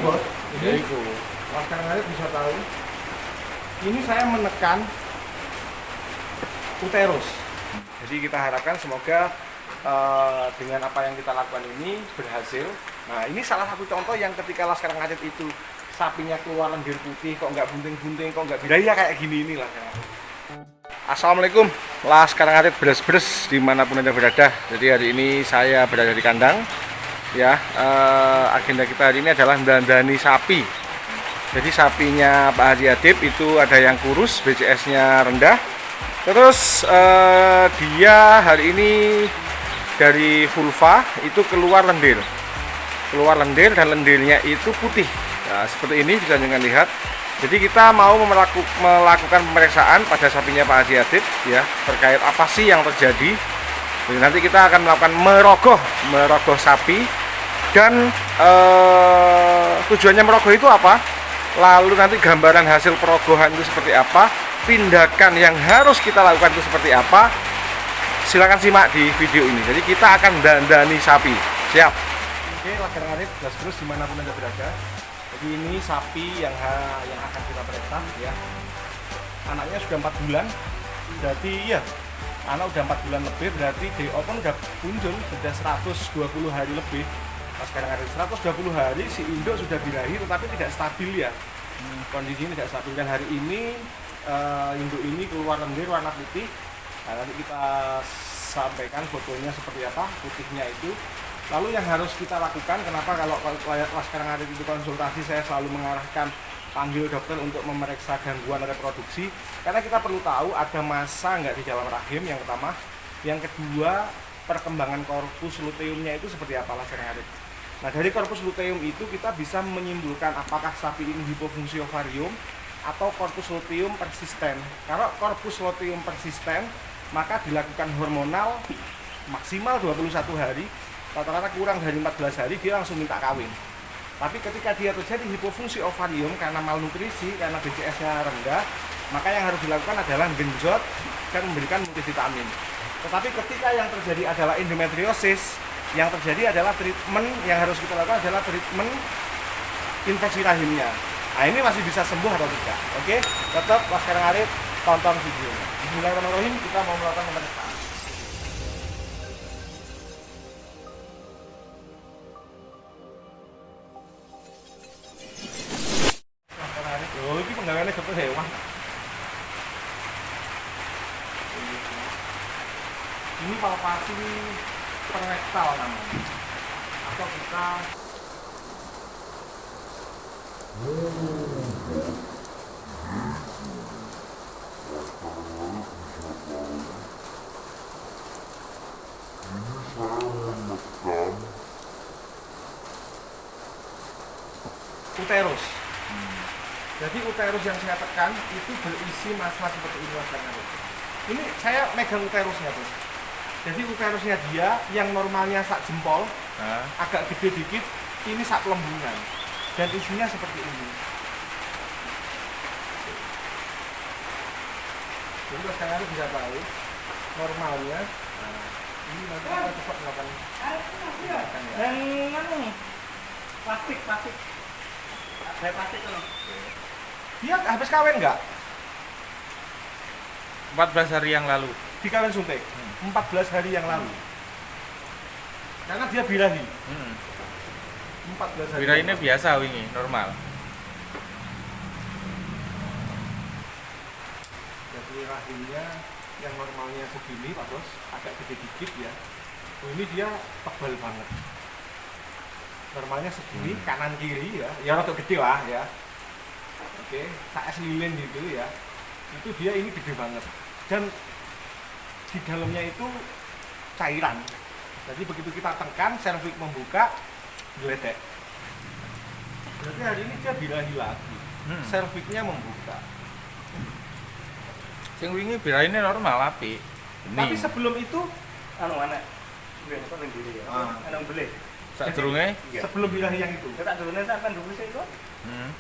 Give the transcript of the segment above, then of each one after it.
bos, ini sekarang aja bisa tahu. Ini saya menekan uterus. Jadi kita harapkan semoga dengan apa yang kita lakukan ini berhasil. Nah, ini salah satu contoh yang ketika Laskar Ngarit itu sapinya keluar lendir putih, kok nggak bunting-bunting, kok nggak birahi, ya kayak gini inilah. Assalamualaikum, Laskar Ngarit beres-beres dimanapun Anda berada. Jadi hari ini saya berada di kandang. Ya, agenda kita hari ini adalah dandani sapi. Jadi sapinya Pak Haji Adib itu ada yang kurus, BCS-nya rendah. Terus dia hari ini dari vulva itu keluar lendir dan lendirnya itu putih. Nah, seperti ini bisa dengan lihat. Jadi kita mau melakukan pemeriksaan pada sapinya Pak Haji Adib ya, terkait apa sih yang terjadi. Jadi nanti kita akan melakukan merogoh sapi dan tujuannya merogoh itu apa? Lalu nanti gambaran hasil perogohan itu seperti apa? Tindakan yang harus kita lakukan itu seperti apa? Silakan simak di video ini. Jadi kita akan dandani sapi. Siap. Oke, Laskar Ngarit terus dimanapun Anda berada. Jadi ini sapi yang akan kita periksa ya. Anaknya sudah 4 bulan. Berarti ya, anak udah 4 bulan lebih, berarti DO pun udah muncul, sudah 120 hari lebih. Laskar Ngarit 120 hari si induk sudah birahi tetapi tidak stabil ya. Kondisi ini tidak stabil dan hari ini induk ini keluar lendir warna putih. Nah, nanti kita sampaikan fotonya seperti apa, putihnya itu. Lalu yang harus kita lakukan, kenapa kalau Laskar Ngarit itu konsultasi saya selalu mengarahkan panggil dokter untuk memeriksa gangguan reproduksi, karena kita perlu tahu ada massa nggak di dalam rahim, yang pertama. Yang kedua, perkembangan korpus luteumnya itu seperti apa Laskar Ngarit. Nah, dari korpus luteum itu kita bisa menyimpulkan apakah sapi ini hipofungsi ovarium atau korpus luteum persisten. Kalau korpus luteum persisten, maka dilakukan hormonal maksimal 21 hari, rata-rata kurang dari 14 hari dia langsung minta kawin. Tapi ketika dia terjadi hipofungsi ovarium karena malnutrisi, karena BCS-nya rendah, maka yang harus dilakukan adalah genjot dan memberikan multivitamin. Tetapi ketika yang terjadi adalah endometriosis, yang terjadi adalah treatment yang harus kita lakukan adalah treatment infeksi rahimnya. Nah, ini masih bisa sembuh atau tidak? Oke, tetap Laskar Ngarit tonton videonya. Bismillahirrahmanirrahim, kita mau melakukan pemeriksaan. Laskar Ngarit, oh ini penggaweannya dokter hewan. Ini palpasi perektal namanya, atau kita uterus. Jadi uterus yang saya tekan itu berisi massa seperti ini Laskar Ngarit. Ini saya megang uterusnya tuh. Jadi uterusnya dia yang normalnya sak jempol, agak gede dikit, ini sak lembungan. Dan isinya seperti ini. Jadi Laskar Ngarit bisa tahu normalnya. Nah, ini nanti kita cepat melakukan plastik kayak plastik tuh. Dia habis kawin nggak? 14 hari yang lalu. Di kawin suntik 14 hari yang lalu. Karena dia birahi 14 hari. Bira ini biasa wingi, normal. Jadi rahimnya yang normalnya segini Pak Bos, agak gede dikit ya. Oh, ini dia tebal banget. Normalnya segini kanan kiri ya, ya rada gede lah ya. Oke, kayak lilin gitu ya. Itu dia ini gede banget. Dan di dalamnya itu cairan. Jadi begitu kita tekan, serviks membuka, geledek. Berarti hari ini dia birahi lagi. Serviksnya membuka. Sing wingi bira ini normal api. Tapi sebelum itu, Anu mana? Beli apa yang beli ya? Anu beli. Sadurunge sebelum birahi yang itu. Tak dulu nih sampai dulu sih itu.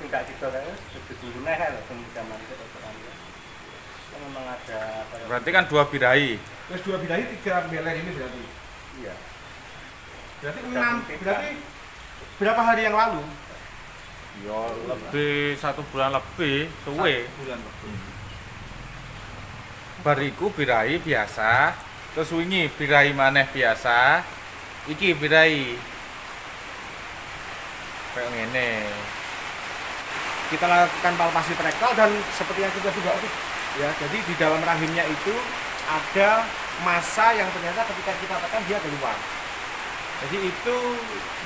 Tidak gitu kan? Dulu nih kan, zaman itu kan. Memang ada. berarti kan 2 birahi. Terus 2 birahi 3 beler ini berarti. Iya. Berarti 6, berarti Berapa hari yang lalu? Ya lebih 1 bulan lebih, suwe. Bulan lebih. Bariku birahi biasa, terus wingi birahi maneh biasa. Iki birahi kayak ngene. Kita lakukan palpasi rektal dan seperti yang kita duga ya, jadi di dalam rahimnya itu ada massa yang ternyata ketika kita tekan dia keluar. Jadi itu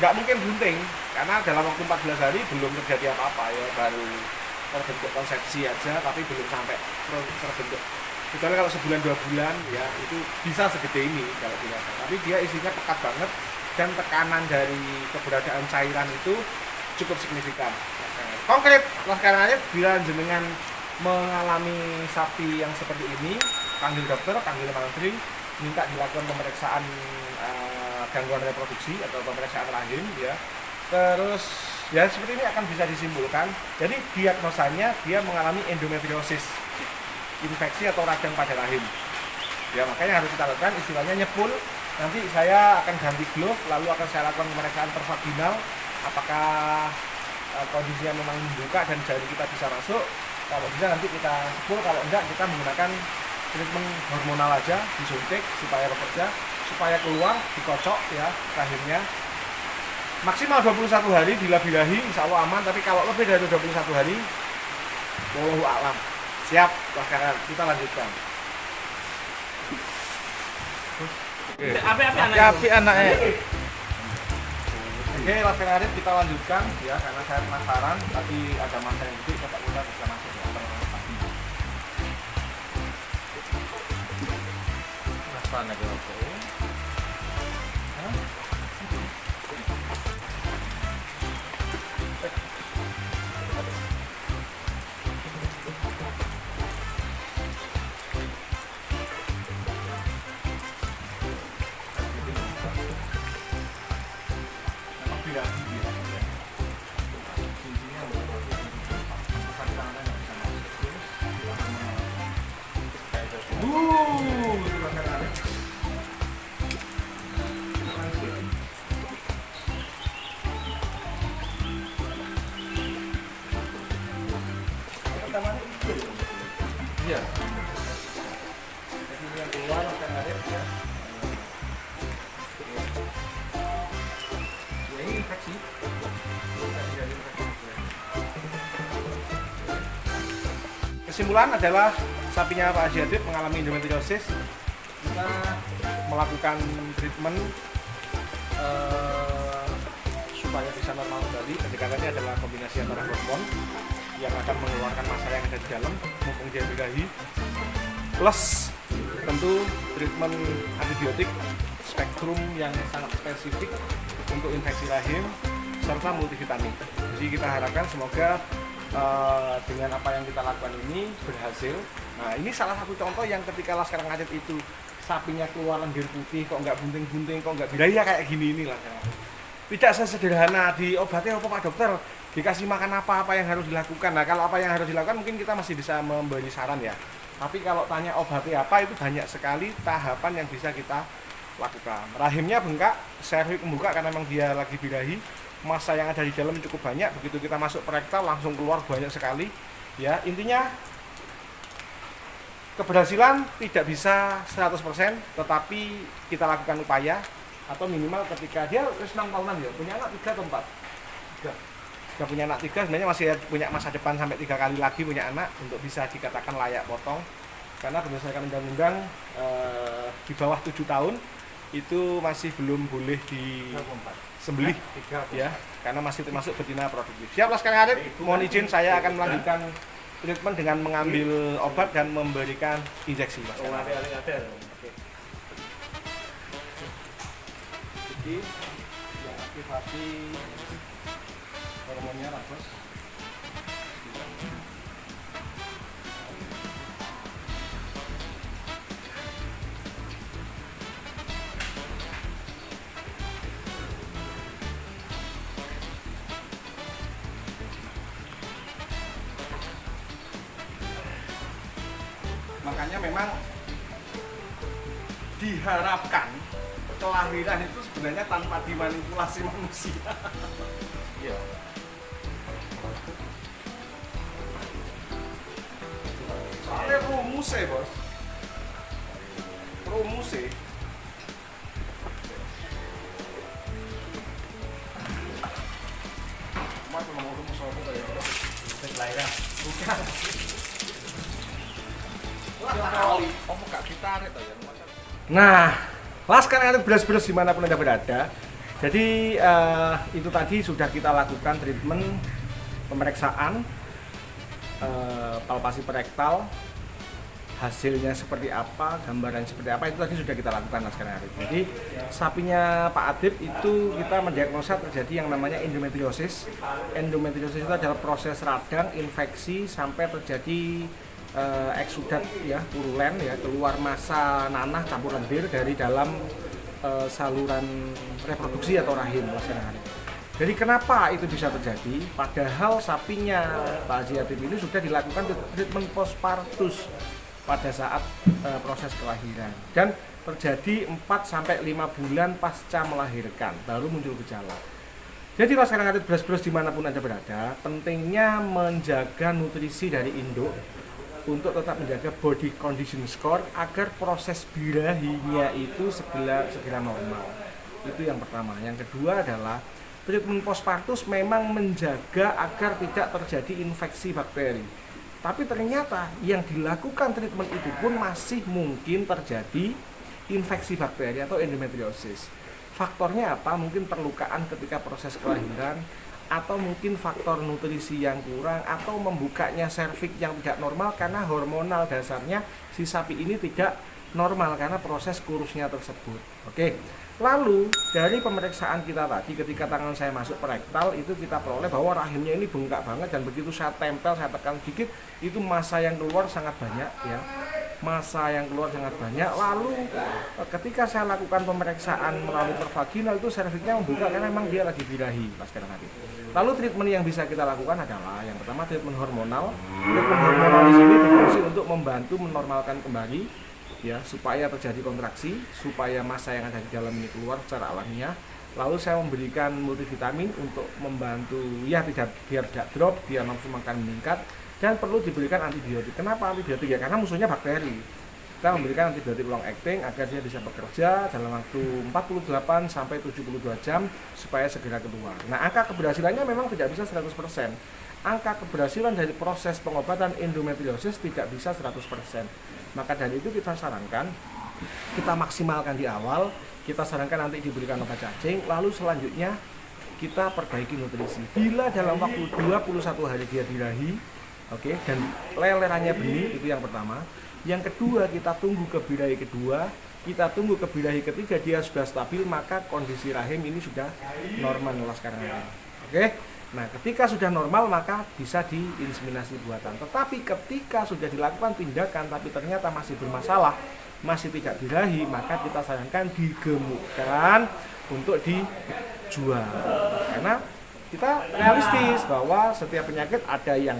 nggak mungkin bunting karena dalam waktu 14 hari belum terjadi apa-apa ya, baru terbentuk konsepsi aja tapi belum sampai terbentuk. Kecuali kalau sebulan 2 bulan ya itu bisa segede ini kalau dilihat. Tapi dia isinya pekat banget dan tekanan dari keberadaan cairan itu cukup signifikan. Konkret, sekarang bila jenengan mengalami sapi yang seperti ini, panggil dokter, panggil mantri, minta dilakukan pemeriksaan gangguan reproduksi atau pemeriksaan rahim ya. Terus ya seperti ini akan bisa disimpulkan. Jadi diagnosanya dia mengalami endometriosis, infeksi atau radang pada rahim. Ya makanya harus kita lakukan istilahnya nyepul. Nanti saya akan ganti glove, lalu akan saya lakukan pemeriksaan pervaginal apakah kondisinya memang membuka dan jari kita bisa masuk. Kalau bisa nanti kita sepul, kalau enggak kita menggunakan treatment hormonal aja, disuntik supaya bekerja, supaya keluar, dikocok ya rahimnya. Maksimal 21 hari bila birahi insya Allah aman, tapi kalau lebih dari 21 hari wallahu a'lam. Siap, sekarang kita lanjutkan. Api anaknya. Oke, langsung aja kita lanjutkan ya karena saya penasaran tapi ada masa yang gede tetap kita bisa masuk ya. Rasanya gitu. Iya. Jadi ini yang keluar akan ada ya. Ya ini infeksi. Kesimpulan adalah sapinya Pak Haji Adib mengalami endometriosis. Kita melakukan treatment supaya bisa normal kembali. Pendekatannya adalah kombinasi antara hormon yang akan mengeluarkan massa yang ada di dalam mumpung dia birahi, plus tentu treatment antibiotik spektrum yang sangat spesifik untuk infeksi rahim serta multivitamin. Jadi kita harapkan semoga dengan apa yang kita lakukan ini berhasil. Nah ini salah satu contoh yang ketika Laskar Ngajet itu sapinya keluar lendir putih kok nggak bunting-bunting, kok nggak birahi ya kayak gini inilah. Tidak sesederhana diobati apa Pak Dokter, dikasih makan apa yang harus dilakukan. Nah kalau apa yang harus dilakukan mungkin kita masih bisa memberi saran ya. Tapi kalau tanya obati apa itu banyak sekali tahapan yang bisa kita lakukan. Rahimnya bengkak, serviks membuka karena memang dia lagi birahi. Massa yang ada di dalam cukup banyak, begitu kita masuk rektal langsung keluar banyak sekali. Ya intinya keberhasilan tidak bisa 100%, tetapi kita lakukan upaya atau minimal ketika dia 6 tahunan ya, punya anak 3 atau 4? 3. Sudah punya anak 3, sebenarnya masih punya masa depan sampai 3 kali lagi punya anak untuk bisa dikatakan layak potong. Karena berdasarkan undang-undang di bawah 7 tahun itu masih belum boleh disembelih ya, karena masih termasuk betina produktif. Siap Laskar Ngajet, mohon izin saya akan melanjutkan treatment dengan mengambil obat dan memberikan injeksi. Jadi ya, aktivasi hormonnya Bos. Makanya memang diharapkan kelahiran itu sebenarnya tanpa dimanipulasi manusia. Iya. Soalnya rumusnya bos, rumusnya mas ngomong rumus apa kayak Kelahiran. bukan Kamu gak ditarik toh ya. nah Laskar Ngarit beras-beras dimanapun Anda berada. Jadi itu tadi sudah kita lakukan treatment pemeriksaan palpasi perektal, hasilnya seperti apa, gambaran seperti apa, itu tadi sudah kita lakukan Laskar Ngarit. Jadi sapinya Pak Adib itu kita mendiagnosa terjadi yang namanya endometriosis. Endometriosis itu adalah proses radang, infeksi sampai terjadi eksudat ya, purulen ya, keluar massa nanah campur lendir dari dalam saluran reproduksi atau rahim Laskar Ngarit. Jadi kenapa itu bisa terjadi? Padahal sapinya Pak Haji Adib ini sudah dilakukan treatment postpartus pada saat proses kelahiran dan terjadi 4-5 bulan pasca melahirkan baru muncul gejala. Jadi Laskar Ngarit beras-beras dimanapun Anda berada, pentingnya menjaga nutrisi dari induk untuk tetap menjaga body condition score agar proses birahinya itu segera normal. Itu yang pertama. Yang kedua adalah treatment postpartus memang menjaga agar tidak terjadi infeksi bakteri. Tapi ternyata yang dilakukan treatment itu pun masih mungkin terjadi infeksi bakteri atau endometriosis. Faktornya apa? Mungkin perlukaan ketika proses kelahiran, atau mungkin faktor nutrisi yang kurang, atau membukanya serviks yang tidak normal karena hormonal dasarnya si sapi ini tidak normal karena proses kurusnya tersebut. Oke. Lalu dari pemeriksaan kita tadi ketika tangan saya masuk perektal itu kita peroleh bahwa rahimnya ini bengkak banget dan begitu saya tempel, saya tekan dikit itu massa yang keluar sangat banyak ya. Massa yang keluar sangat banyak. Lalu ketika saya lakukan pemeriksaan melalui pervaginal itu serviksnya membuka karena memang dia lagi birahi Laskar Ngarit. Lalu treatment yang bisa kita lakukan adalah yang pertama treatment hormonal. Treatment hormonal di sini berfungsi untuk membantu menormalkan kembali ya supaya terjadi kontraksi, supaya massa yang ada di dalam ini keluar secara alamiah. Lalu saya memberikan multivitamin untuk membantu ya biar tidak drop, biar nafsu makan meningkat. Dan perlu diberikan antibiotik. Kenapa antibiotik? Ya karena musuhnya bakteri. Kita memberikan antibiotik long acting agar dia bisa bekerja dalam waktu 48 sampai 72 jam supaya segera keluar. Nah, angka keberhasilannya memang tidak bisa 100%. Angka keberhasilan dari proses pengobatan endometriosis tidak bisa 100%. Maka dari itu kita sarankan kita maksimalkan di awal, kita sarankan nanti diberikan obat cacing, lalu selanjutnya kita perbaiki nutrisi. Bila dalam waktu 21 hari dia birahi, oke, dan lelerannya benih, itu yang pertama. Yang kedua, kita tunggu ke birahi kedua, kita tunggu ke birahi ketiga, dia sudah stabil, maka kondisi rahim ini sudah normal Laskar Ngarit. Oke, nah ketika sudah normal maka bisa diinseminasi buatan. Tetapi ketika sudah dilakukan tindakan tapi ternyata masih bermasalah, masih tidak birahi, maka kita sarankan digemukkan untuk dijual. Karena kita realistis bahwa setiap penyakit ada yang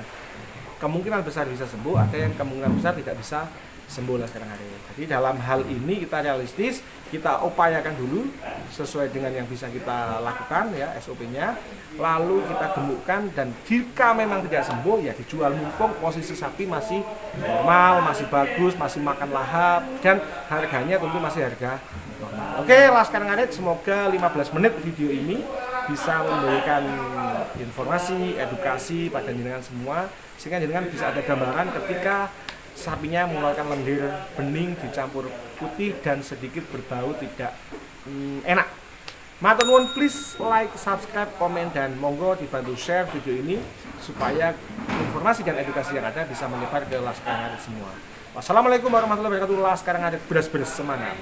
kemungkinan besar bisa sembuh, ada yang kemungkinan besar tidak bisa sembuh Laskar Ngarit. Jadi dalam hal ini kita realistis, kita upayakan dulu sesuai dengan yang bisa kita lakukan ya SOP-nya. Lalu kita gemukkan dan jika memang tidak sembuh ya dijual mumpung posisi sapi masih normal, masih bagus, masih makan lahap dan harganya tentu masih harga normal. Oke, Laskar Ngarit, semoga 15 menit video ini bisa memberikan informasi, edukasi pada jenengan semua sehingga jenengan bisa ada gambaran ketika sapinya mengeluarkan lendir bening dicampur putih dan sedikit berbau tidak enak. Matur nuwun, please like, subscribe, komen dan monggo dibantu share video ini supaya informasi dan edukasi yang ada bisa menyebar ke Laskar Ngarit semua. Wassalamualaikum warahmatullahi wabarakatuh. Laskar Ngarit beras-beras semangat.